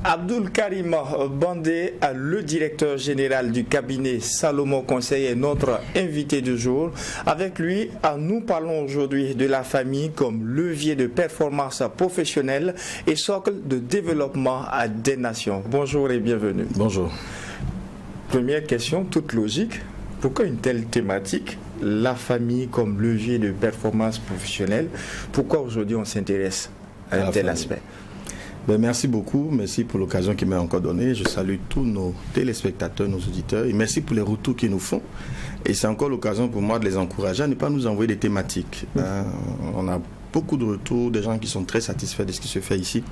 Abdul Karim Bandé, le directeur général du cabinet Salomon Conseil, est notre invité du jour. Avec lui, nous parlons aujourd'hui de la famille comme levier de performance professionnelle et socle de développement des nations. Bonjour et bienvenue. Bonjour. Première question, toute logique. Pourquoi une telle thématique, la famille comme levier de performance professionnelle? Pourquoi aujourd'hui on s'intéresse à un tel aspect? Merci beaucoup, merci pour l'occasion qu'il m'a encore donnée. Je salue tous nos téléspectateurs, nos auditeurs et merci pour les retours qu'ils nous font. Et c'est encore l'occasion pour moi de les encourager à ne pas nous envoyer des thématiques. On a beaucoup de retours, des gens qui sont très satisfaits de ce qui se fait ici.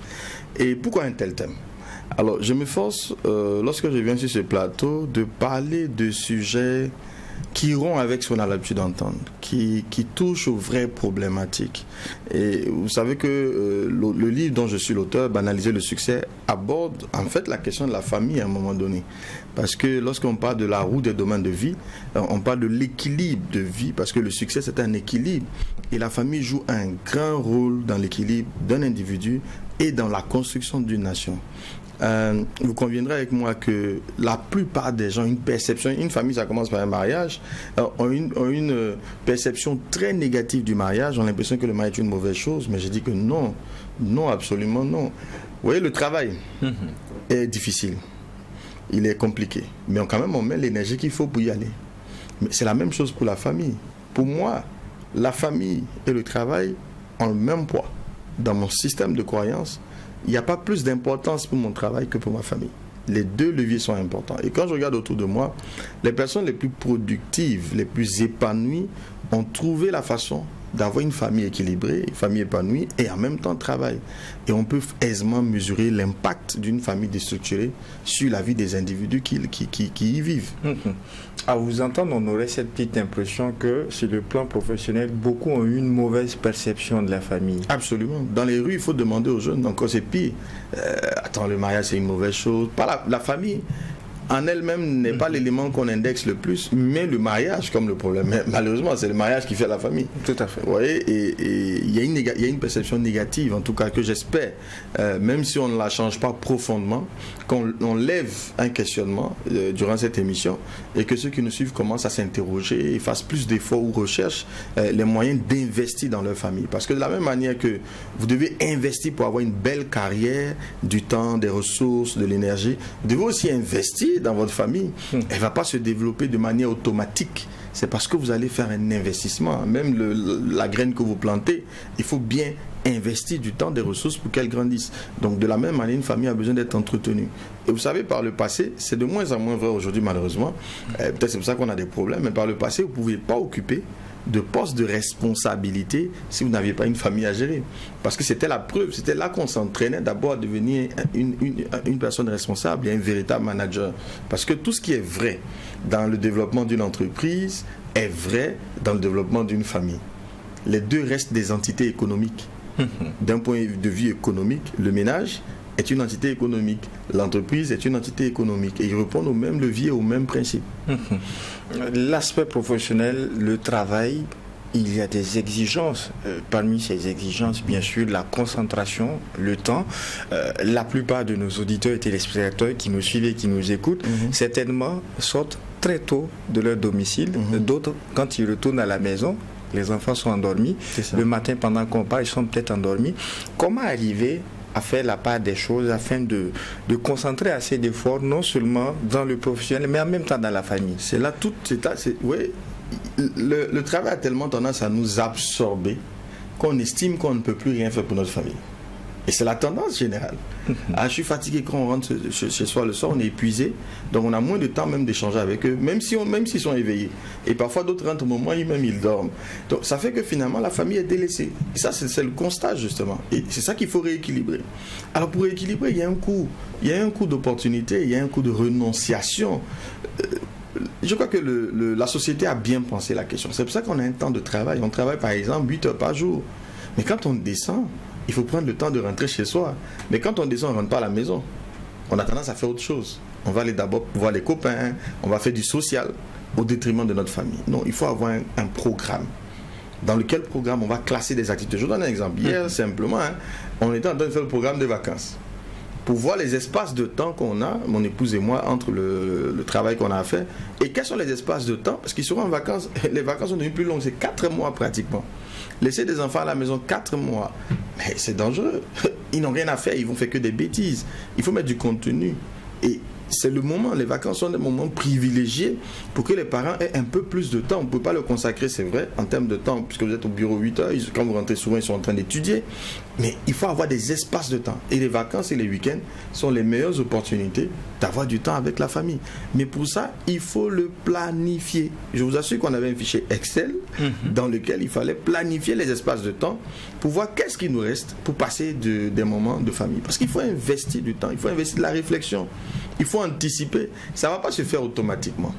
Et pourquoi un tel thème? Alors, je me force, lorsque je viens sur ce plateau, de parler de sujets qui iront avec ce qu'on a l'habitude d'entendre, qui touchent aux vraies problématiques. Et vous savez que le livre dont je suis l'auteur, Banaliser le succès, aborde en fait la question de la famille à un moment donné. Parce que lorsqu'on parle de la roue des domaines de vie, on parle de l'équilibre de vie, parce que le succès c'est un équilibre. Et la famille joue un grand rôle dans l'équilibre d'un individu et dans la construction d'une nation. Vous conviendrez avec moi que la plupart des gens, une famille, ça commence par un mariage, ont une perception très négative du mariage, ont l'impression que le mariage est une mauvaise chose, mais je dis que non, absolument non. Vous voyez, le travail est difficile, il est compliqué, mais quand même on met l'énergie qu'il faut pour y aller. Mais c'est la même chose pour la famille. Pour moi, la famille et le travail ont le même poids. Dans mon système de croyance, il n'y a pas plus d'importance pour mon travail que pour ma famille. Les deux leviers sont importants. Et quand je regarde autour de moi, les personnes les plus productives, les plus épanouies ont trouvé la façon d'avoir une famille équilibrée, une famille épanouie et en même temps travail. Et on peut aisément mesurer l'impact d'une famille déstructurée sur la vie des individus qui y vivent. À vous entendre, on aurait cette petite impression que sur le plan professionnel, beaucoup ont eu une mauvaise perception de la famille. Absolument. Dans les rues, il faut demander aux jeunes, encore c'est pire. Attends, le mariage c'est une mauvaise chose. Pas la famille en elle-même n'est pas l'élément qu'on indexe le plus, mais le mariage comme le problème. Mais malheureusement, c'est le mariage qui fait la famille. Tout à fait. Vous voyez, et il y a une perception négative, en tout cas, que j'espère, même si on ne la change pas profondément, qu'on lève un questionnement durant cette émission et que ceux qui nous suivent commencent à s'interroger et fassent plus d'efforts ou recherchent les moyens d'investir dans leur famille. Parce que de la même manière que vous devez investir pour avoir une belle carrière, du temps, des ressources, de l'énergie, vous devez aussi investir dans votre famille. Elle ne va pas se développer de manière automatique. C'est parce que vous allez faire un investissement. Même la graine que vous plantez, il faut bien investir du temps, des ressources pour qu'elle grandisse. Donc de la même manière, une famille a besoin d'être entretenue. Et vous savez, par le passé, c'est de moins en moins vrai aujourd'hui malheureusement. Peut-être c'est pour ça qu'on a des problèmes, mais par le passé, vous ne pouviez pas occuper de poste de responsabilité si vous n'aviez pas une famille à gérer. Parce que c'était la preuve, c'était là qu'on s'entraînait d'abord à devenir une personne responsable et un véritable manager. Parce que tout ce qui est vrai dans le développement d'une entreprise est vrai dans le développement d'une famille. Les deux restent des entités économiques. D'un point de vue économique, le ménage est une entité économique, l'entreprise est une entité économique et ils répondent au même levier, au même principe. L'aspect professionnel, le travail, il y a des exigences. Parmi ces exigences, bien sûr, la concentration, le temps. La plupart de nos auditeurs et téléspectateurs qui nous suivent et qui nous écoutent, certainement sortent très tôt de leur domicile. D'autres, quand ils retournent à la maison, les enfants sont endormis. Le matin, pendant qu'on parle, ils sont peut-être endormis. Comment arriver à faire la part des choses afin de concentrer assez d'efforts, non seulement dans le professionnel, mais en même temps dans la famille? C'est là tout. Oui, le travail a tellement tendance à nous absorber qu'on estime qu'on ne peut plus rien faire pour notre famille. Et c'est la tendance générale. Je suis fatigué quand on rentre chez soi le soir, on est épuisé, donc on a moins de temps même d'échanger avec eux, même s'ils sont éveillés. Et parfois d'autres rentrent au moment où même ils dorment. Donc ça fait que finalement la famille est délaissée. Et ça c'est le constat justement. Et c'est ça qu'il faut rééquilibrer. Alors pour rééquilibrer, il y a un coût d'opportunité, il y a un coût de renonciation. Je crois que la société a bien pensé la question. C'est pour ça qu'on a un temps de travail. On travaille par exemple 8 heures par jour. Mais quand on descend, il faut prendre le temps de rentrer chez soi. Mais quand on descend, on ne rentre pas à la maison. On a tendance à faire autre chose. On va aller d'abord voir les copains, on va faire du social au détriment de notre famille. Non, il faut avoir un programme. Dans lequel programme on va classer des activités. Je vous donne un exemple. Hier, simplement, on était en train de faire le programme des vacances. pour voir les espaces de temps qu'on a, mon épouse et moi, entre le travail qu'on a à faire, et quels sont les espaces de temps, parce qu'ils seront en vacances, les vacances sont devenues plus longues, c'est 4 mois pratiquement. Laisser des enfants à la maison 4 mois, mais c'est dangereux. Ils n'ont rien à faire, ils vont faire que des bêtises. Il faut mettre du contenu. Et c'est le moment, les vacances sont des moments privilégiés pour que les parents aient un peu plus de temps. On ne peut pas le consacrer, c'est vrai, en termes de temps, puisque vous êtes au bureau 8 heures, quand vous rentrez souvent, ils sont en train d'étudier. Mais il faut avoir des espaces de temps. Et les vacances et les week-ends sont les meilleures opportunités d'avoir du temps avec la famille. Mais pour ça, il faut le planifier. Je vous assure qu'on avait un fichier Excel dans lequel il fallait planifier les espaces de temps pour voir qu'est-ce qui nous reste pour passer des moments de famille. Parce qu'il faut investir du temps, il faut investir de la réflexion. Il faut anticiper. Ça ne va pas se faire automatiquement.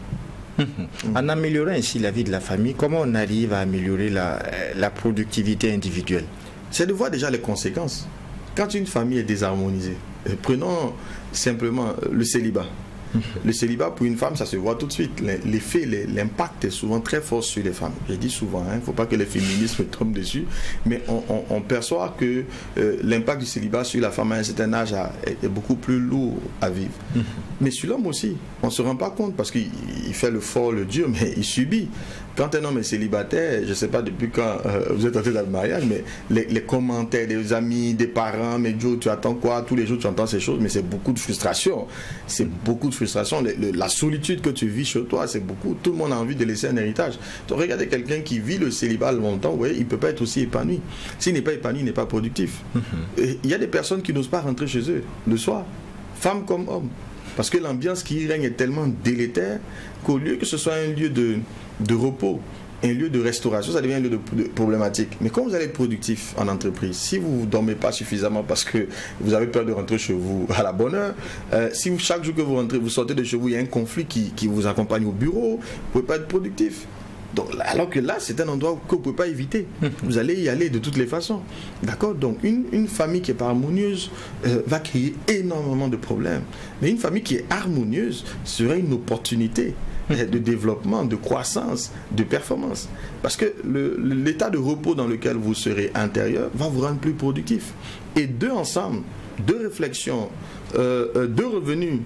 En améliorant ainsi la vie de la famille, comment on arrive à améliorer la productivité individuelle? C'est de voir déjà les conséquences. Quand une famille est désharmonisée, prenons simplement le célibat. Le célibat pour une femme, ça se voit tout de suite. L'effet, l'impact est souvent très fort sur les femmes. Je dis souvent, il ne faut pas que les féministes me tombent dessus, mais on perçoit que l'impact du célibat sur la femme à un certain âge est beaucoup plus lourd à vivre. Mais sur l'homme aussi, on ne se rend pas compte parce qu'il fait le fort, le dur, mais il subit. Quand un homme est célibataire, je ne sais pas depuis quand vous êtes entré dans le mariage, mais les commentaires des amis, des parents, mais Joe, tu attends quoi? Tous les jours tu entends ces choses, mais c'est beaucoup de frustration. C'est beaucoup de frustration. La solitude que tu vis chez toi, c'est beaucoup. Tout le monde a envie de laisser un héritage. Donc regardez quelqu'un qui vit le célibat longtemps, ouais, il ne peut pas être aussi épanoui. S'il n'est pas épanoui, il n'est pas productif. Il y a des personnes qui n'osent pas rentrer chez eux le soir, femmes comme hommes. Parce que l'ambiance qui y règne est tellement délétère qu'au lieu que ce soit un lieu de repos, un lieu de restauration, ça devient un lieu de problématique. Mais quand vous allez être productif en entreprise, si vous ne dormez pas suffisamment parce que vous avez peur de rentrer chez vous à la bonne heure, si chaque jour que vous rentrez, vous sortez de chez vous, il y a un conflit qui vous accompagne au bureau, vous ne pouvez pas être productif. Donc, alors que là, c'est un endroit que vous ne pouvez pas éviter. Vous allez y aller de toutes les façons. D'accord? Donc, une famille qui n'est pas harmonieuse va créer énormément de problèmes. Mais une famille qui est harmonieuse serait une opportunité de développement, de croissance, de performance. Parce que l'état de repos dans lequel vous serez intérieur va vous rendre plus productif. Et deux ensemble, deux réflexions, deux revenus,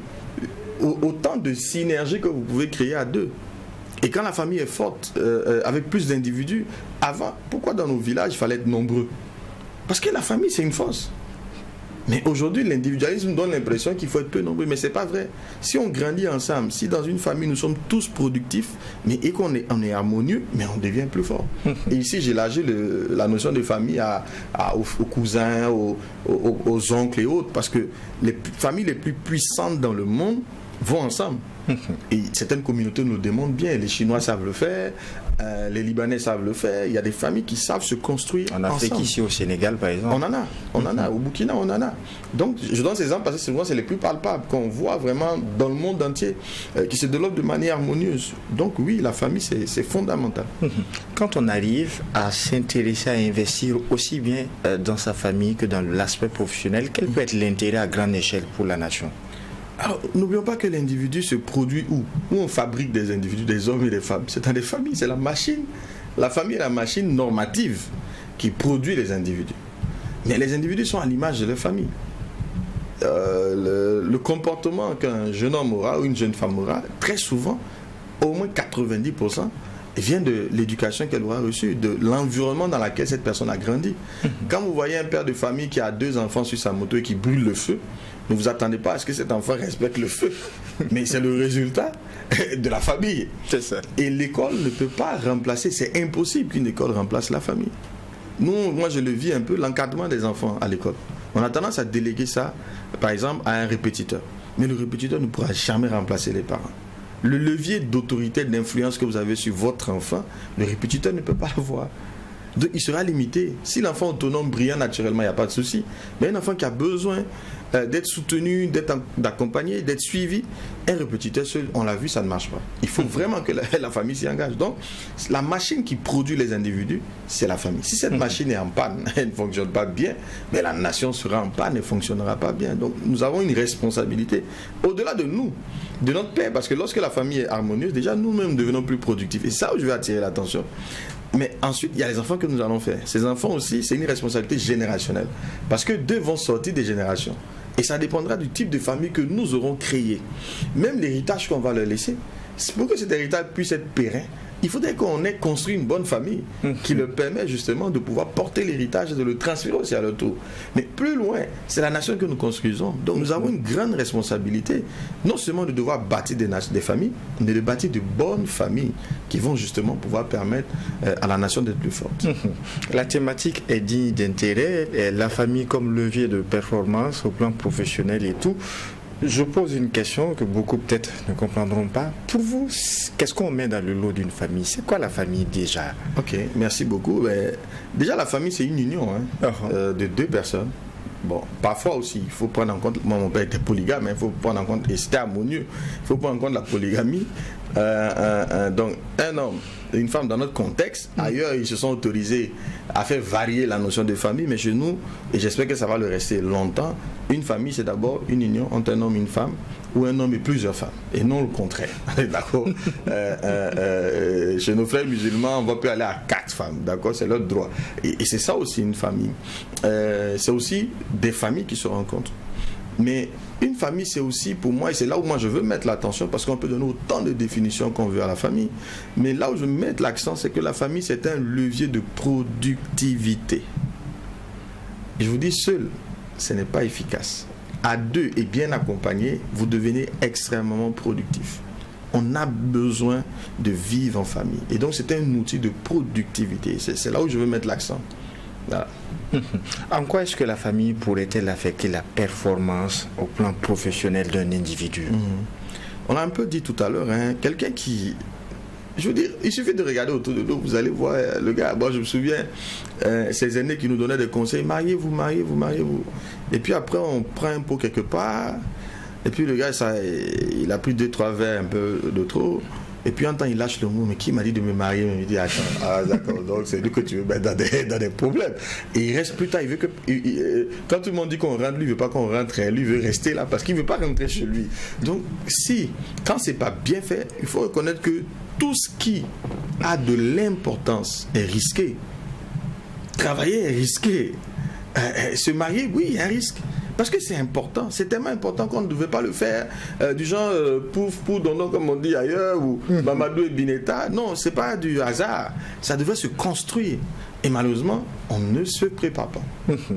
autant de synergie que vous pouvez créer à deux. Et quand la famille est forte, avec plus d'individus, avant, pourquoi dans nos villages il fallait être nombreux? Parce que la famille, c'est une force. Mais aujourd'hui, l'individualisme donne l'impression qu'il faut être peu nombreux, mais ce n'est pas vrai. Si on grandit ensemble, si dans une famille nous sommes tous productifs, et qu'on est harmonieux, mais on devient plus fort. Et ici, j'ai élargi la notion de famille aux cousins, aux oncles et autres, parce que les familles les plus puissantes dans le monde vont ensemble. Et certaines communautés nous le demandent bien. Les Chinois savent le faire, les Libanais savent le faire. Il y a des familles qui savent se construire en Afrique, ensemble. ici au Sénégal par exemple. On en a. Au Burkina, on en a. Donc, je donne ces exemples parce que souvent c'est les plus palpables qu'on voit vraiment dans le monde entier, qui se développent de manière harmonieuse. Donc oui, la famille, c'est fondamental. Quand on arrive à s'intéresser, à investir aussi bien dans sa famille que dans l'aspect professionnel, quel peut être l'intérêt à grande échelle pour la nation? Alors, n'oublions pas que l'individu se produit où on fabrique des individus, des hommes et des femmes. C'est dans les familles, c'est la machine. La famille est la machine normative qui produit les individus. Mais les individus sont à l'image de leur famille. Le comportement qu'un jeune homme aura ou une jeune femme aura, très souvent, au moins 90%, vient de l'éducation qu'elle aura reçue, de l'environnement dans lequel cette personne a grandi. Quand vous voyez un père de famille qui a 2 enfants sur sa moto et qui brûle le feu, ne vous attendez pas à ce que cet enfant respecte le feu. Mais c'est le résultat de la famille. C'est ça. Et l'école ne peut pas remplacer, c'est impossible qu'une école remplace la famille. Moi je le vis un peu, l'encadrement des enfants à l'école. On a tendance à déléguer ça, par exemple, à un répétiteur. Mais le répétiteur ne pourra jamais remplacer les parents. Le levier d'autorité, d'influence que vous avez sur votre enfant, le répétiteur ne peut pas l'avoir. Donc il sera limité. Si l'enfant autonome, brillant naturellement, il n'y a pas de souci. Mais un enfant qui a besoin d'être soutenu, d'être accompagné, d'être suivi, un répétiteur seul, on l'a vu, ça ne marche pas. Il faut vraiment que la famille s'y engage. Donc la machine qui produit les individus, c'est la famille. Si cette machine est en panne, elle ne fonctionne pas bien, mais la nation sera en panne et ne fonctionnera pas bien. Donc nous avons une responsabilité au-delà de nous, de notre père, parce que lorsque la famille est harmonieuse, déjà nous-mêmes devenons plus productifs. Et ça où je vais attirer l'attention. Mais ensuite, il y a les enfants que nous allons faire. Ces enfants aussi, c'est une responsabilité générationnelle. Parce que 2 vont sortir des générations. Et ça dépendra du type de famille que nous aurons créé. Même l'héritage qu'on va leur laisser, pour que cet héritage puisse être pérenne, il faudrait qu'on ait construit une bonne famille qui leur permet justement de pouvoir porter l'héritage et de le transférer aussi à leur tour. Mais plus loin, c'est la nation que nous construisons. Donc nous avons une grande responsabilité, non seulement de devoir bâtir des familles, mais de bâtir de bonnes familles qui vont justement pouvoir permettre à la nation d'être plus forte. La thématique est digne d'intérêt, et la famille comme levier de performance au plan professionnel et tout. Je pose une question que beaucoup peut-être ne comprendront pas. Pour vous, qu'est-ce qu'on met dans le lot d'une famille? C'est quoi la famille déjà? Ok, merci beaucoup. Déjà, la famille, c'est une union de deux personnes. Bon, parfois aussi, il faut prendre en compte, moi mon père était polygame, mais il faut prendre en compte, et c'était harmonieux, il faut prendre en compte la polygamie. Donc, un homme et une femme dans notre contexte, ailleurs, ils se sont autorisés à faire varier la notion de famille, mais chez nous, et j'espère que ça va le rester longtemps, une famille, c'est d'abord une union entre un homme et une femme, ou un homme et plusieurs femmes, et non le contraire. D'accord. Chez nos frères musulmans, on va plus aller à 4 femmes, d'accord, c'est leur droit. Et c'est ça aussi une famille. C'est aussi des familles qui se rencontrent. Mais une famille, c'est aussi pour moi, et c'est là où moi je veux mettre l'attention, parce qu'on peut donner autant de définitions qu'on veut à la famille, mais là où je veux mettre l'accent, c'est que la famille, c'est un levier de productivité. Et je vous dis, seul, ce n'est pas efficace. À deux et bien accompagné, vous devenez extrêmement productif. On a besoin de vivre en famille. Et donc, c'est un outil de productivité. C'est là où je veux mettre l'accent. Voilà. En quoi est-ce que la famille pourrait-elle affecter la performance au plan professionnel d'un individu? On l'a un peu dit tout à l'heure, quelqu'un qui... Je veux dire, il suffit de regarder autour de nous, vous allez voir le gars. Moi, je me souviens, ces aînés qui nous donnaient des conseils, mariez-vous, mariez-vous, mariez-vous. Et puis après, on prend un pot quelque part, et puis le gars, il a pris 2-3 verres un peu de trop. Et puis en temps, il lâche le mot, mais qui m'a dit de me marier? Il me dit, attends, d'accord, donc c'est lui que tu veux mettre dans des problèmes. Et il reste plus tard, il veut que... quand tout le monde dit qu'on rentre, lui, il veut pas qu'on rentre, lui, il veut rester là, parce qu'il veut pas rentrer chez lui. Donc, quand c'est pas bien fait, il faut reconnaître que tout ce qui a de l'importance est risqué. Travailler est risqué. Se marier, oui, il y a un risque. Parce que c'est important, c'est tellement important qu'on ne devait pas le faire du genre pouf, pouf, dondo, comme on dit ailleurs, ou Mamadou et Bineta. Non, c'est pas du hasard. Ça devait se construire. Et malheureusement, on ne se prépare pas.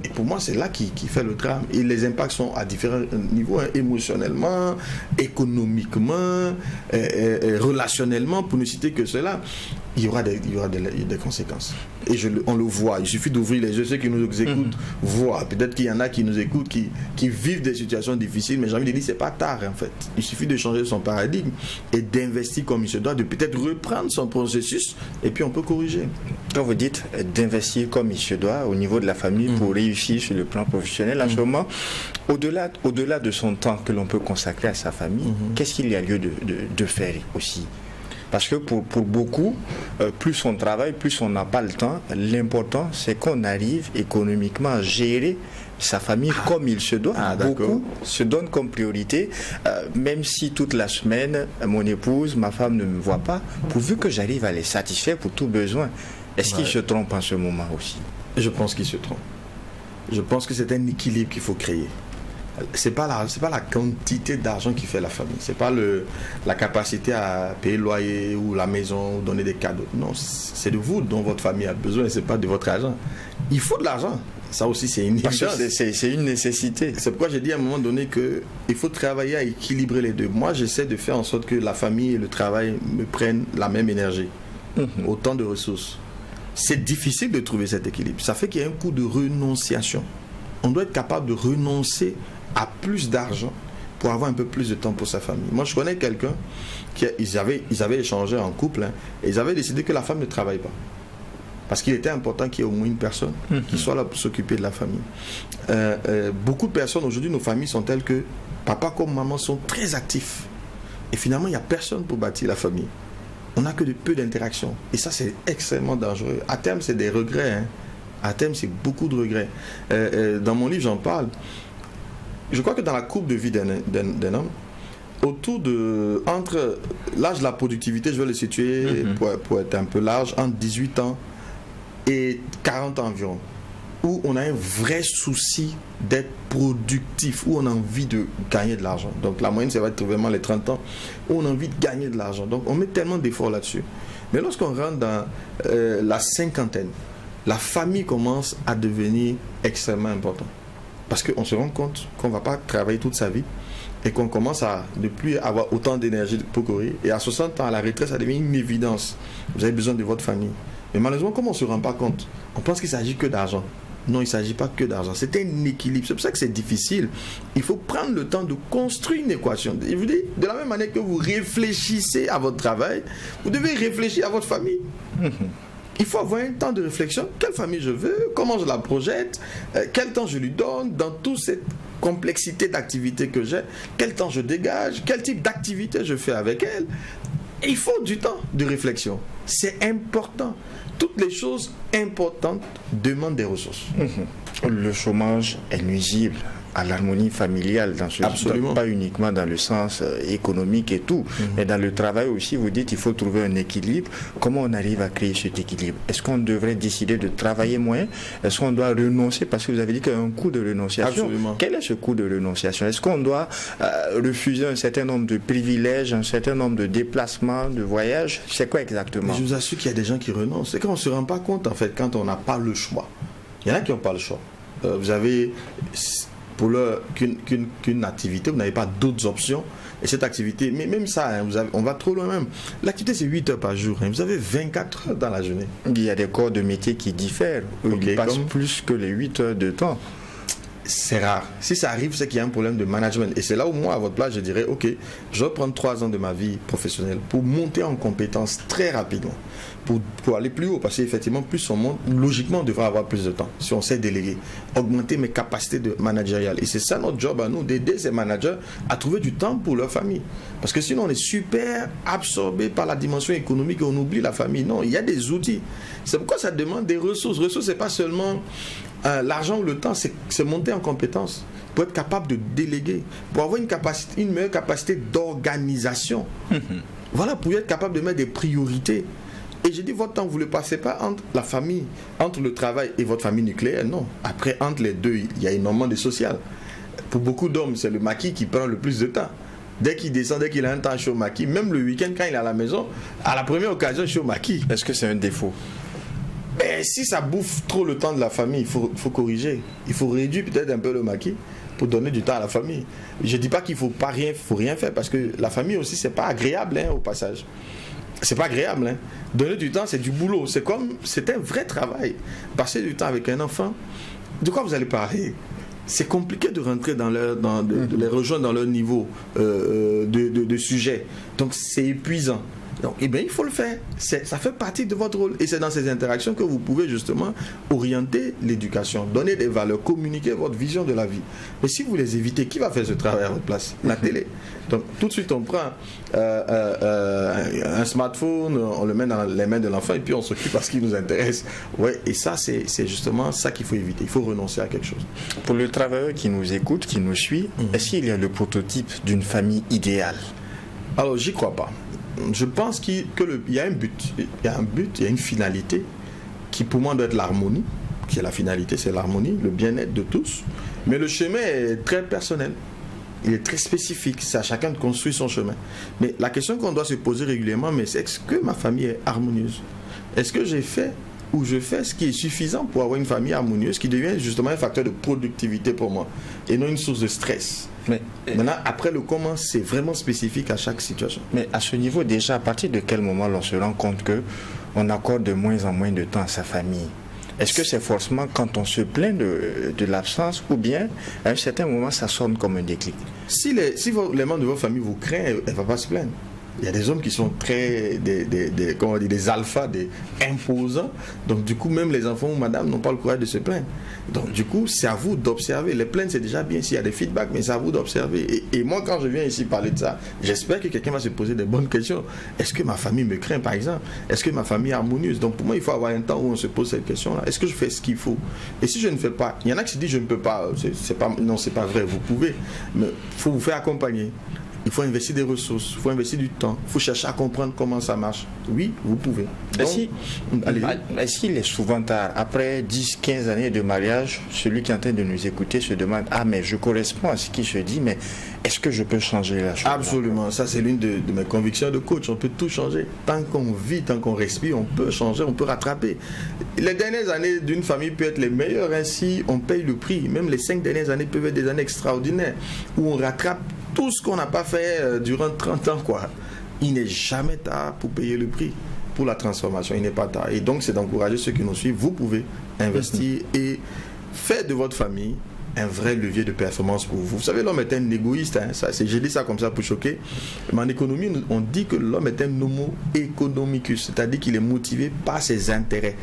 Et pour moi, c'est là qui fait le drame. Et les impacts sont à différents niveaux, émotionnellement, économiquement, relationnellement, pour ne citer que cela. Il y aura des conséquences. Et on le voit. Il suffit d'ouvrir les yeux. Ceux qui nous écoutent voient. Peut-être qu'il y en a qui nous écoutent, qui vivent des situations difficiles, mais j'ai envie de dire, c'est pas tard en fait. Il suffit de changer son paradigme et d'investir comme il se doit, de peut-être reprendre son processus, et puis on peut corriger. Quand vous dites d'investir comme il se doit au niveau de la famille pour réussir sur le plan professionnel, en ce moment, au-delà de son temps que l'on peut consacrer à sa famille, qu'est-ce qu'il y a lieu de faire aussi? Parce que pour beaucoup, plus on travaille, plus on n'a pas le temps. L'important, c'est qu'on arrive économiquement à gérer sa famille comme il se doit. Beaucoup se donnent comme priorité, même si toute la semaine, mon épouse, ma femme ne me voit pas, pourvu que j'arrive à les satisfaire pour tout besoin. Est-ce qu'ils se trompent en ce moment aussi? Je pense qu'ils se trompent. Je pense que c'est un équilibre qu'il faut créer. C'est pas la quantité d'argent qui fait la famille. C'est pas la capacité à payer le loyer ou la maison ou donner des cadeaux. Non, c'est de vous dont votre famille a besoin et c'est pas de votre argent. Il faut de l'argent. Ça aussi, c'est une évidence. C'est une nécessité. C'est pourquoi j'ai dit à un moment donné qu'il faut travailler à équilibrer les deux. Moi, j'essaie de faire en sorte que la famille et le travail me prennent la même énergie. Autant de ressources. C'est difficile de trouver cet équilibre. Ça fait qu'il y a un coup de renonciation. On doit être capable de renoncer à plus d'argent pour avoir un peu plus de temps pour sa famille. Moi, je connais quelqu'un ils avaient échangé en couple, et ils avaient décidé que la femme ne travaille pas. Parce qu'il était important qu'il y ait au moins une personne qui soit là pour s'occuper de la famille. Beaucoup de personnes, aujourd'hui, nos familles sont telles que papa comme maman sont très actifs. Et finalement, il n'y a personne pour bâtir la famille. On n'a que de peu d'interactions. Et ça, c'est extrêmement dangereux. À terme, c'est des regrets. À terme, c'est beaucoup de regrets. Dans mon livre, j'en parle. Je crois que dans la courbe de vie d'un homme, entre l'âge de la productivité, je vais le situer pour être un peu large, entre 18 ans et 40 ans environ. où on a un vrai souci d'être productif, où on a envie de gagner de l'argent. Donc la moyenne, ça va être vraiment les 30 ans, où on a envie de gagner de l'argent. Donc on met tellement d'efforts là-dessus. Mais lorsqu'on rentre dans la cinquantaine, la famille commence à devenir extrêmement importante. Parce qu'on se rend compte qu'on ne va pas travailler toute sa vie et qu'on commence à ne plus avoir autant d'énergie pour courir. Et à 60 ans, à la retraite, ça devient une évidence. Vous avez besoin de votre famille. Mais malheureusement, comme on ne se rend pas compte, on pense qu'il ne s'agit que d'argent. Non, il ne s'agit pas que d'argent. C'est un équilibre. C'est pour ça que c'est difficile. Il faut prendre le temps de construire une équation. Je vous dis, de la même manière que vous réfléchissez à votre travail, vous devez réfléchir à votre famille. Il faut avoir un temps de réflexion. Quelle famille je veux? Comment je la projette? Quel temps je lui donne? Dans toute cette complexité d'activités que j'ai, quel temps je dégage? Quel type d'activité je fais avec elle? Et il faut du temps de réflexion. C'est important. Toutes les choses importantes demandent des ressources. Le chômage est nuisible à l'harmonie familiale, pas uniquement dans le sens économique et tout, mais dans le travail aussi. Vous dites qu'il faut trouver un équilibre. Comment on arrive à créer cet équilibre? Est-ce qu'on devrait décider de travailler moins? Est-ce qu'on doit renoncer? Parce que vous avez dit qu'il y a un coût de renonciation. Absolument. Quel est ce coût de renonciation? Est-ce qu'on doit refuser un certain nombre de privilèges, un certain nombre de déplacements, de voyages? C'est quoi exactement? Mais je vous assure qu'il y a des gens qui renoncent. C'est qu'on ne se rend pas compte, en fait, quand on n'a pas le choix. Il y en a qui n'ont pas le choix. Vous avez... pour qu'une activité, vous n'avez pas d'autres options. Et cette activité, mais même ça, hein, on va trop loin même. L'activité, c'est 8 heures par jour. Hein, vous avez 24 heures dans la journée. Il y a des corps de métier qui diffèrent. Ils passent plus que les 8 heures de temps. C'est rare. Si ça arrive, c'est qu'il y a un problème de management. Et c'est là où moi, à votre place, je dirais, ok, je vais prendre 3 ans de ma vie professionnelle pour monter en compétences très rapidement. Pour aller plus haut, parce qu'effectivement, plus on monte, logiquement, on devrait avoir plus de temps, si on sait déléguer, augmenter mes capacités de managériales. Et c'est ça notre job à nous, d'aider ces managers à trouver du temps pour leur famille. Parce que sinon, on est super absorbé par la dimension économique et on oublie la famille. Non, il y a des outils. C'est pourquoi ça demande des ressources. Ressources, c'est pas seulement l'argent ou le temps, c'est monter en compétences, pour être capable de déléguer, pour avoir une meilleure capacité d'organisation. Voilà, pour être capable de mettre des priorités. Et j'ai dit, votre temps, vous ne le passez pas entre la famille, entre le travail et votre famille nucléaire, non. Après, entre les deux, il y a énormément de social. Pour beaucoup d'hommes, c'est le maquis qui prend le plus de temps. Dès qu'il descend, dès qu'il a un temps chaud au maquis, même le week-end, quand il est à la maison, à la première occasion, chaud au maquis. Est-ce que c'est un défaut? Mais si ça bouffe trop le temps de la famille, il faut corriger. Il faut réduire peut-être un peu le maquis pour donner du temps à la famille. Je ne dis pas qu'il ne faut rien faire, parce que la famille aussi, c'est pas agréable, hein, au passage. C'est pas agréable, hein. Donner du temps, c'est du boulot. C'est un vrai travail. Passer du temps avec un enfant, de quoi vous allez parler? C'est compliqué de rentrer de les rejoindre dans leur niveau de sujet. Donc c'est épuisant. Donc, eh bien, il faut le faire. Ça fait partie de votre rôle. Et c'est dans ces interactions que vous pouvez justement orienter l'éducation, donner des valeurs, communiquer votre vision de la vie. Mais si vous les évitez, qui va faire ce travail à votre place? La télé. Donc, tout de suite, on prend un smartphone, on le met dans les mains de l'enfant et puis on s'occupe à ce qui nous intéresse. Ouais, et ça, c'est justement ça qu'il faut éviter. Il faut renoncer à quelque chose. Pour le travailleur qui nous écoute, qui nous suit, est-ce qu'il y a le prototype d'une famille idéale? Alors, j'y crois pas. Je pense qu'il y a un but, il y a une finalité qui pour moi doit être l'harmonie, qui est la finalité, c'est l'harmonie, le bien-être de tous. Mais le chemin est très personnel, il est très spécifique, c'est à chacun de construire son chemin. Mais la question qu'on doit se poser régulièrement, mais c'est est-ce que ma famille est harmonieuse? Est-ce que j'ai fait ou je fais ce qui est suffisant pour avoir une famille harmonieuse qui devient justement un facteur de productivité pour moi et non une source de stress? Mais maintenant, après le comment, c'est vraiment spécifique à chaque situation. Mais à ce niveau, déjà, à partir de quel moment l'on se rend compte qu'on accorde de moins en moins de temps à sa famille? Est-ce que c'est forcément quand on se plaint de l'absence ou bien à un certain moment, ça sonne comme un déclic? Si les membres de votre famille vous craignent, elle ne va pas se plaindre. Il y a des hommes qui sont très des alphas, des imposants. Donc du coup, même les enfants ou madame n'ont pas le courage de se plaindre. Donc du coup, c'est à vous d'observer. Les plaintes, c'est déjà bien s'il y a des feedbacks, mais c'est à vous d'observer. Et moi, quand je viens ici parler de ça, j'espère que quelqu'un va se poser des bonnes questions. Est-ce que ma famille me craint, par exemple? Est-ce que ma famille est harmonieuse? Donc pour moi, il faut avoir un temps où on se pose cette question-là. Est-ce que je fais ce qu'il faut? Et si je ne fais pas, il y en a qui se disent je ne peux pas. Non, c'est pas vrai. Vous pouvez, mais il faut vous faire accompagner. Il faut investir des ressources, il faut investir du temps, il faut chercher à comprendre comment ça marche. Oui, vous pouvez. Est-ce qu'il est souvent tard, après 10-15 années de mariage, celui qui est en train de nous écouter se demande, mais je corresponds à ce qui se dit, mais est-ce que je peux changer la chose? Absolument, ça c'est l'une de mes convictions de coach, on peut tout changer. Tant qu'on vit, tant qu'on respire, on peut changer, on peut rattraper. Les dernières années d'une famille peuvent être les meilleures, ainsi on paye le prix. Même les 5 dernières années peuvent être des années extraordinaires, où on rattrape tout ce qu'on n'a pas fait durant 30 ans, quoi. Il n'est jamais tard pour payer le prix pour la transformation, il n'est pas tard. Et donc c'est d'encourager ceux qui nous suivent. Vous pouvez investir et faire de votre famille un vrai levier de performance pour vous. Vous savez, l'homme est un égoïste, j'ai dit ça comme ça pour choquer, mais en économie, on dit que l'homme est un homo economicus, c'est-à-dire qu'il est motivé par ses intérêts.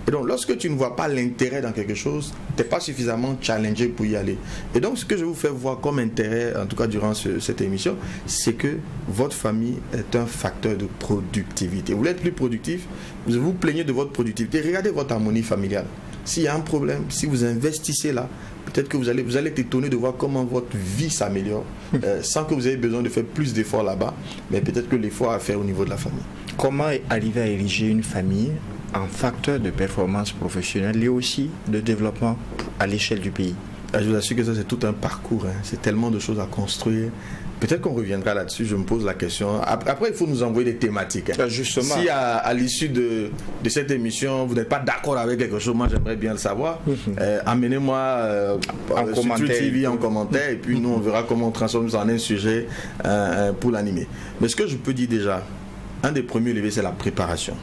Et donc, lorsque tu ne vois pas l'intérêt dans quelque chose, tu n'es pas suffisamment challengé pour y aller. Et donc, ce que je vous fais voir comme intérêt, en tout cas durant cette émission, c'est que votre famille est un facteur de productivité. Vous voulez être plus productif, vous vous plaignez de votre productivité, regardez votre harmonie familiale. S'il y a un problème, si vous investissez là, peut-être que vous allez être étonné de voir comment votre vie s'améliore sans que vous ayez besoin de faire plus d'efforts là-bas, mais peut-être que l'effort à faire au niveau de la famille. Comment arriver à ériger une famille en facteur de performance professionnelle et aussi de développement à l'échelle du pays? Je vous assure que ça c'est tout un parcours, c'est tellement de choses à construire. Peut-être qu'on reviendra là-dessus, je me pose la question. Après, il faut nous envoyer des thématiques. Justement. Si à l'issue de cette émission, vous n'êtes pas d'accord avec quelque chose, moi j'aimerais bien le savoir. Amenez-moi sur TV en commentaire et puis nous on verra comment on transforme ça en un sujet pour l'animer. Mais ce que je peux dire déjà, un des premiers leviers, c'est la préparation.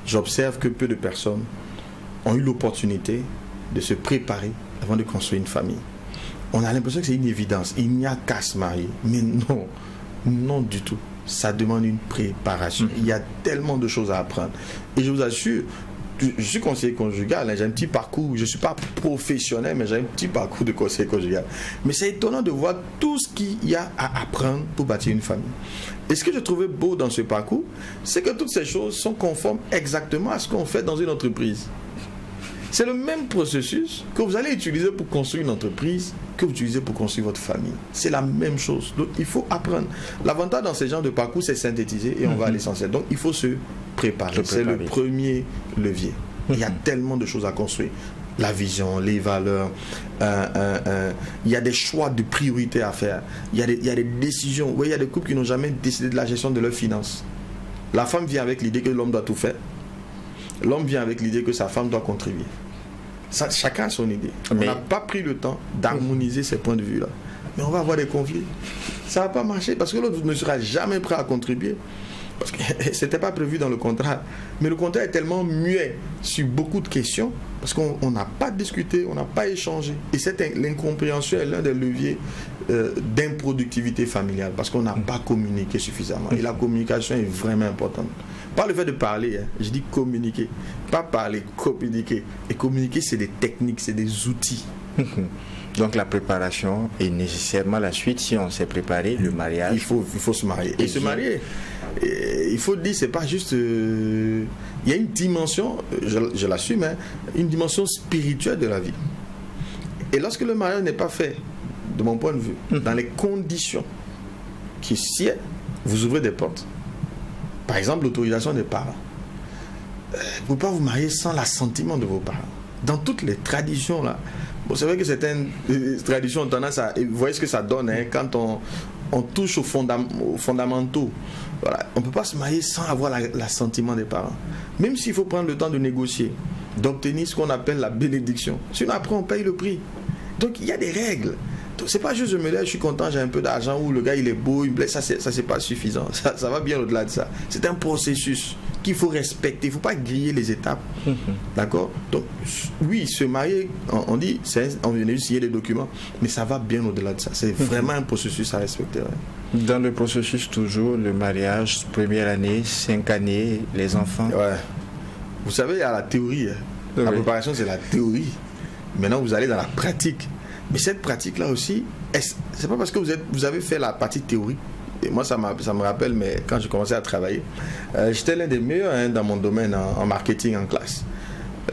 J'observe que peu de personnes ont eu l'opportunité de se préparer avant de construire une famille. On a l'impression que c'est une évidence, il n'y a qu'à se marier, mais non du tout. Ça demande une préparation. Il y a tellement de choses à apprendre. Et je vous assure, je suis conseiller conjugal, j'ai un petit parcours, je ne suis pas professionnel, mais j'ai un petit parcours de conseiller conjugal. Mais c'est étonnant de voir tout ce qu'il y a à apprendre pour bâtir une famille. Et ce que je trouvais beau dans ce parcours, c'est que toutes ces choses sont conformes exactement à ce qu'on fait dans une entreprise. C'est le même processus que vous allez utiliser pour construire une entreprise que vous utilisez pour construire votre famille. C'est la même chose. Donc, il faut apprendre. L'avantage dans ce genre de parcours, c'est synthétiser et on va à l'essentiel. Donc, il faut se préparer. C'est le premier levier. Il y a tellement de choses à construire. La vision, les valeurs, il y a des choix de priorité à faire. Il y a des décisions. Oui, il y a des couples qui n'ont jamais décidé de la gestion de leurs finances. La femme vient avec l'idée que l'homme doit tout faire. L'homme vient avec l'idée que sa femme doit contribuer. Ça, chacun a son idée. On n'a pas pris le temps d'harmoniser ces points de vue-là. Mais on va avoir des conflits. Ça ne va pas marcher parce que l'autre ne sera jamais prêt à contribuer. Parce que ce n'était pas prévu dans le contrat. Mais le contrat est tellement muet sur beaucoup de questions parce qu'on n'a pas discuté, on n'a pas échangé. Et l'incompréhension est l'un des leviers d'improductivité familiale parce qu'on n'a pas communiqué suffisamment. Et la communication est vraiment importante. Pas le fait de parler, je dis communiquer. Pas parler, communiquer. Et communiquer, c'est des techniques, c'est des outils. Donc la préparation est nécessairement la suite. Si on s'est préparé, le mariage. Il faut se marier. Et se marier, il faut dire, c'est pas juste. Il y a une dimension, je l'assume, une dimension spirituelle de la vie. Et lorsque le mariage n'est pas fait, de mon point de vue, dans les conditions qui sied, vous ouvrez des portes. Par exemple, l'autorisation des parents. Vous ne pouvez pas vous marier sans l'assentiment de vos parents. Dans toutes les traditions, là, bon, c'est vrai que certaines traditions ont tendance à... Vous voyez ce que ça donne quand on touche aux fondamentaux. Voilà. On ne peut pas se marier sans avoir l'assentiment des parents. Même s'il faut prendre le temps de négocier, d'obtenir ce qu'on appelle la bénédiction. Sinon, après, on paye le prix. Donc, il y a des règles. C'est pas juste je me lève, je suis content, j'ai un peu d'argent, ou le gars il est beau, il me plaît, ça c'est pas suffisant. Ça va bien au-delà de ça. C'est un processus qu'il faut respecter. Il ne faut pas griller les étapes. D'accord? Donc, oui, se marier, on dit, on vient juste signer des documents, mais ça va bien au-delà de ça. C'est vraiment un processus à respecter. Ouais. Dans le processus, toujours, le mariage, première année, 5 années, les enfants. Ouais. Vous savez, il y a la théorie. La préparation, c'est la théorie. Maintenant, vous allez dans la pratique. Mais cette pratique-là aussi, c'est pas parce que vous avez fait la partie théorique. Et moi, ça me rappelle, mais quand je commençais à travailler, j'étais l'un des meilleurs dans mon domaine en marketing en classe.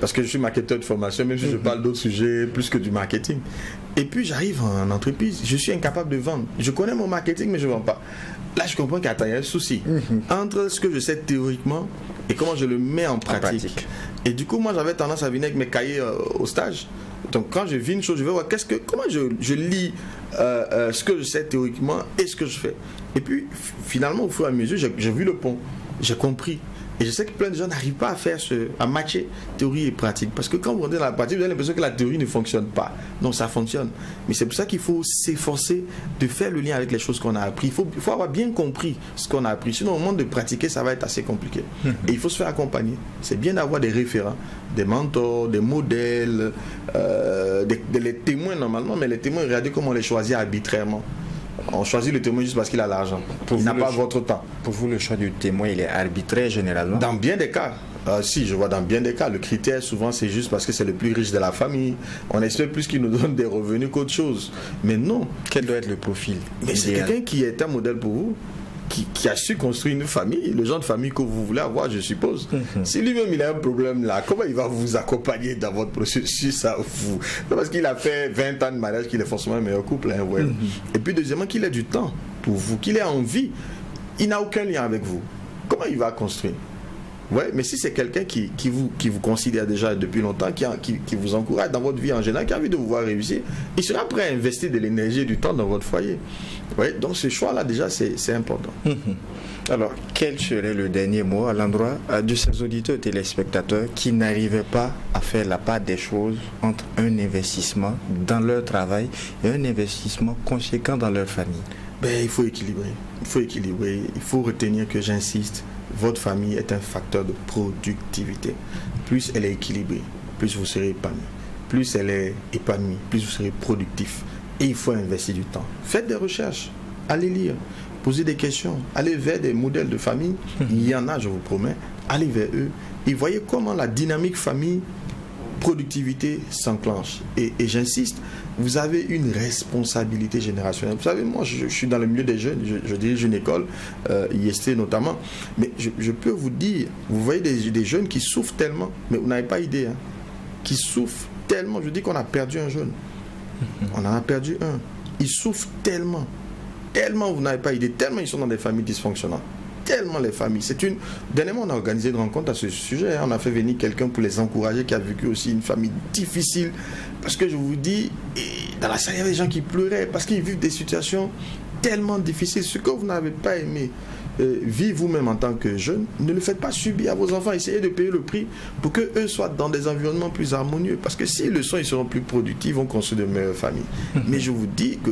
parce que je suis marketeur de formation, même si je parle d'autres sujets plus que du marketing. Et puis j'arrive en entreprise, je suis incapable de vendre. Je connais mon marketing, mais je ne vends pas. Là, je comprends qu'il y a un souci entre ce que je sais théoriquement et comment je le mets en pratique. Et du coup, moi, j'avais tendance à venir avec mes cahiers au stage. Donc, quand je vis une chose, je vais voir comment je lis ce que je sais théoriquement et ce que je fais. Et puis, finalement, au fur et à mesure, j'ai vu le pont. J'ai compris. Et je sais que plein de gens n'arrivent pas à matcher théorie et pratique. Parce que quand vous rentrez dans la pratique, vous avez l'impression que la théorie ne fonctionne pas. Non, ça fonctionne. Mais c'est pour ça qu'il faut s'efforcer de faire le lien avec les choses qu'on a appris. Il faut avoir bien compris ce qu'on a appris. Sinon, au moment de pratiquer, ça va être assez compliqué. Et il faut se faire accompagner. C'est bien d'avoir des référents, des mentors, des modèles, les témoins normalement. Mais les témoins, regardez comment on les choisit arbitrairement. On choisit le témoin juste parce qu'il a l'argent. Il n'a pas votre temps. Pour vous, le choix du témoin, il est arbitraire généralement? Dans bien des cas. Si, je vois dans bien des cas. Le critère, souvent, c'est juste parce que c'est le plus riche de la famille. On espère plus qu'il nous donne des revenus qu'autre chose. Mais non. Quel doit être le profil? Mais c'est quelqu'un qui est un modèle pour vous, qui a su construire une famille, le genre de famille que vous voulez avoir, je suppose. Si lui-même il a un problème là, comment il va vous accompagner dans votre processus à vous? Non, parce qu'il a fait 20 ans de mariage qu'il est forcément un meilleur couple. Hein, ouais. Et puis deuxièmement, qu'il ait du temps pour vous, qu'il ait envie. Il n'a aucun lien avec vous. Comment il va construire? Ouais, mais si c'est quelqu'un qui vous considère déjà depuis longtemps, qui vous encourage dans votre vie en général, qui a envie de vous voir réussir, il sera prêt à investir de l'énergie et du temps dans votre foyer. Ouais, donc ce choix-là, déjà, c'est important. Alors, quel serait le dernier mot à l'endroit de ces auditeurs téléspectateurs qui n'arrivaient pas à faire la part des choses entre un investissement dans leur travail et un investissement conséquent dans leur famille? Il faut équilibrer. Il faut retenir que, j'insiste, votre famille est un facteur de productivité. Plus elle est équilibrée, plus vous serez épanoui. Plus elle est épanouie, plus vous serez productif. Et il faut investir du temps. Faites des recherches, allez lire, posez des questions, allez vers des modèles de famille. Il y en a, je vous promets. Allez vers eux et voyez comment la dynamique famille, productivité s'enclenche. Et j'insiste, vous avez une responsabilité générationnelle. Vous savez, moi, je suis dans le milieu des jeunes, je dirige une école, IST notamment, mais je peux vous dire, vous voyez des jeunes qui souffrent tellement, mais vous n'avez pas idée, hein, qui souffrent tellement. Je dis qu'on a perdu un jeune. On en a perdu un. Ils souffrent tellement, vous n'avez pas idée, tellement ils sont dans des familles dysfonctionnantes. Tellement les familles. Dernièrement, on a organisé une rencontre à ce sujet. On a fait venir quelqu'un pour les encourager qui a vécu aussi une famille difficile. Parce que je vous dis, dans la salle, il y avait des gens qui pleuraient parce qu'ils vivent des situations tellement difficiles. Ce que vous n'avez pas aimé vivre vous-même en tant que jeune, ne le faites pas subir à vos enfants. Essayez de payer le prix pour qu'eux soient dans des environnements plus harmonieux. Parce que s'ils le sont, ils seront plus productifs, ils vont construire de meilleures familles. Mais je vous dis que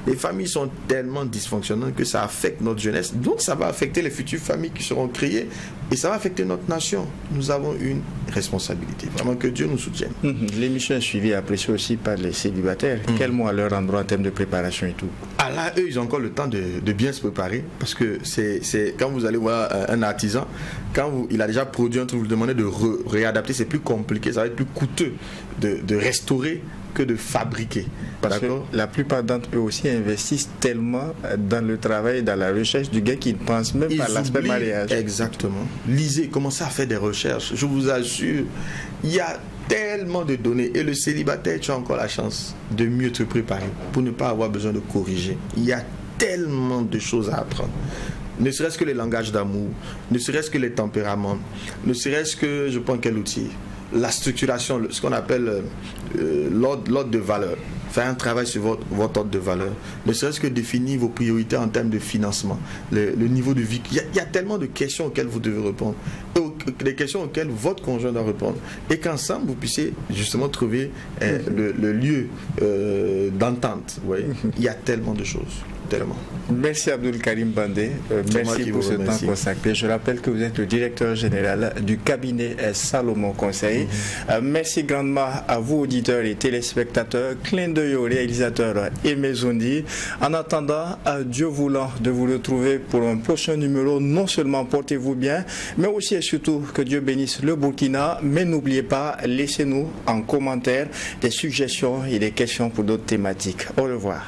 les familles sont tellement dysfonctionnelles que ça affecte notre jeunesse. Donc ça va affecter les futures familles qui seront créées et ça va affecter notre nation. Nous avons une responsabilité. Vraiment que Dieu nous soutienne. L'émission est suivie et appréciée aussi par les célibataires. Quel mot à leur endroit en termes de préparation et tout? Ah là, eux, ils ont encore le temps de bien se préparer. Parce que c'est quand vous allez voir un artisan, il a déjà produit un truc, vous lui demandez de réadapter, c'est plus compliqué, ça va être plus coûteux de restaurer que de fabriquer. Parce que la plupart d'entre eux aussi investissent tellement dans le travail, dans la recherche du gars qui ne pense même pas à l'aspect mariage. Exactement. Lisez, commencez à faire des recherches. Je vous assure, il y a tellement de données. Et le célibataire, tu as encore la chance de mieux te préparer pour ne pas avoir besoin de corriger. Il y a tellement de choses à apprendre. Ne serait-ce que les langages d'amour, ne serait-ce que les tempéraments, ne serait-ce que, je prends quel outil, la structuration, ce qu'on appelle l'ordre de valeur. Faire un travail sur votre ordre de valeur. Ne serait-ce que définir vos priorités en termes de financement, le niveau de vie. Il y a tellement de questions auxquelles vous devez répondre. Des questions auxquelles votre conjoint doit répondre. Et qu'ensemble, vous puissiez justement trouver le lieu d'entente. Ouais. Il y a tellement de choses. Tellement. Merci Abdul Karim Bandé, merci pour ce temps consacré. Je rappelle que vous êtes le directeur général du cabinet Salomon Conseil. Merci grandement à vous auditeurs et téléspectateurs, clin d'œil au réalisateur Aimé Zondi. En attendant, Dieu voulant de vous retrouver pour un prochain numéro, non seulement portez-vous bien, mais aussi et surtout que Dieu bénisse le Burkina. Mais n'oubliez pas, laissez-nous en commentaire des suggestions et des questions pour d'autres thématiques. Au revoir.